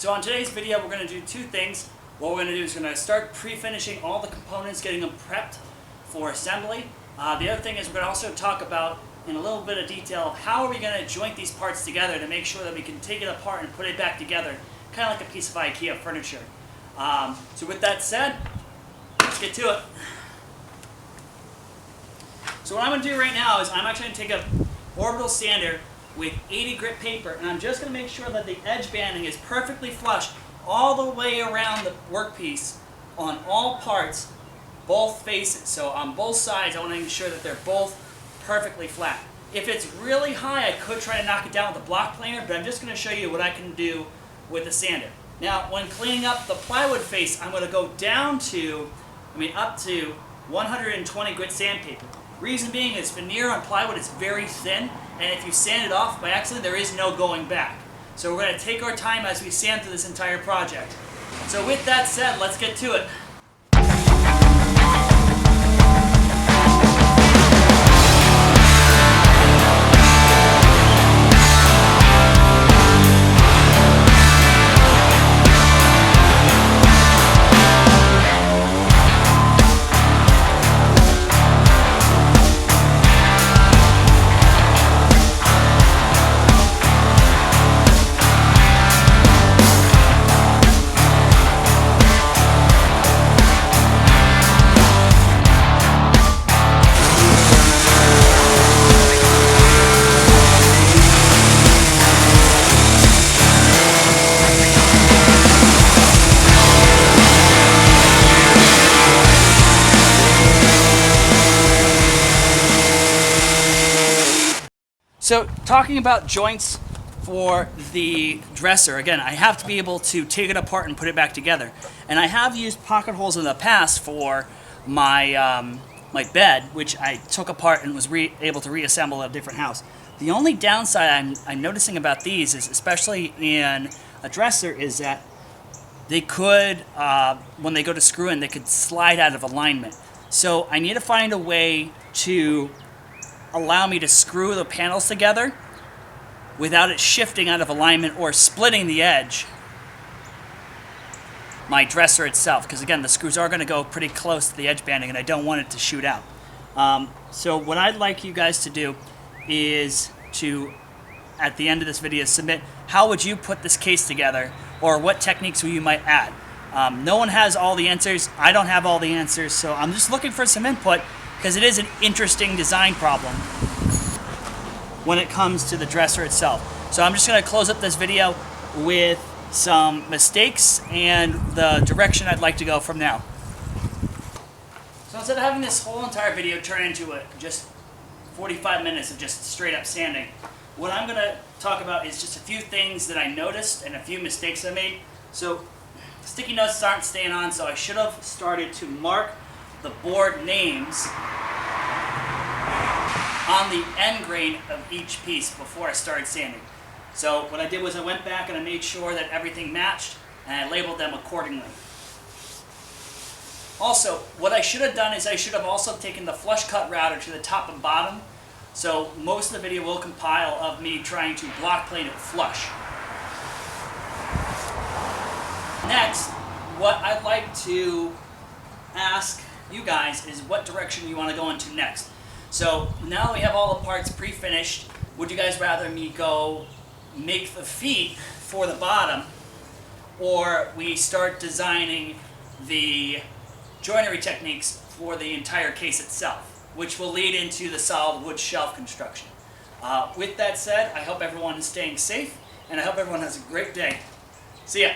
So on today's video, we're going to do two things. What we're going to do is we're going to start pre-finishing all the components, getting them prepped for assembly. The other thing is we're going to also talk about in a little bit of detail of how are we going to joint these parts together to make sure that we can take it apart and put it back together, kind of like a piece of IKEA furniture. So with that said, let's get to it. So what I'm going to do right now is I'm actually going to take an orbital sander with 80 grit paper, and I'm just going to make sure that the edge banding is perfectly flush all the way around the workpiece on all parts, both faces. So on both sides, I want to ensure that they're both perfectly flat. If it's really high, I could try to knock it down with a block planer, but I'm just going to show you what I can do with the sander. Now, when cleaning up the plywood face, I'm going to go down to, up to 120 grit sandpaper. Reason being is veneer on plywood is very thin, and if you sand it off by accident, there is no going back. So we're going to take our time as we sand through this entire project. So with that said, let's get to it. So talking about joints for the dresser, again, I have to be able to take it apart and put it back together. And I have used pocket holes in the past for my, my bed, which I took apart and was able to reassemble at a different house. The only downside I'm noticing about these is, especially in a dresser, is that they could, when they go to screw in, they could slide out of alignment. So I need to find a way to allow me to screw the panels together without it shifting out of alignment or splitting the edge, my dresser itself, because again, the screws are going to go pretty close to the edge banding and I don't want it to shoot out. So what I'd like you guys to do is to, at the end of this video, submit how would you put this case together, or what techniques you might add. No one has all the answers. I don't have all the answers, so I'm just looking for some input, because it is an interesting design problem when it comes to the dresser itself. So I'm just going to close up this video with some mistakes and the direction I'd like to go from now. So instead of having this whole entire video turn into just 45 minutes of just straight up sanding, what I'm going to talk about is just a few things that I noticed and a few mistakes I made. So sticky notes aren't staying on, so I should have started to mark the board names on the end grain of each piece before I started sanding. So what I did was I went back and I made sure that everything matched and I labeled them accordingly. Also, what I should have done is I should have also taken the flush cut router to the top and bottom. So most of the video will compile of me trying to block plane it flush. Next, what I'd like to ask you guys is what direction you want to go into next. So now that we have all the parts pre-finished, would you guys rather me go make the feet for the bottom, or we start designing the joinery techniques for the entire case itself, which will lead into the solid wood shelf construction? With that said, I hope everyone is staying safe, and I hope everyone has a great day. See ya.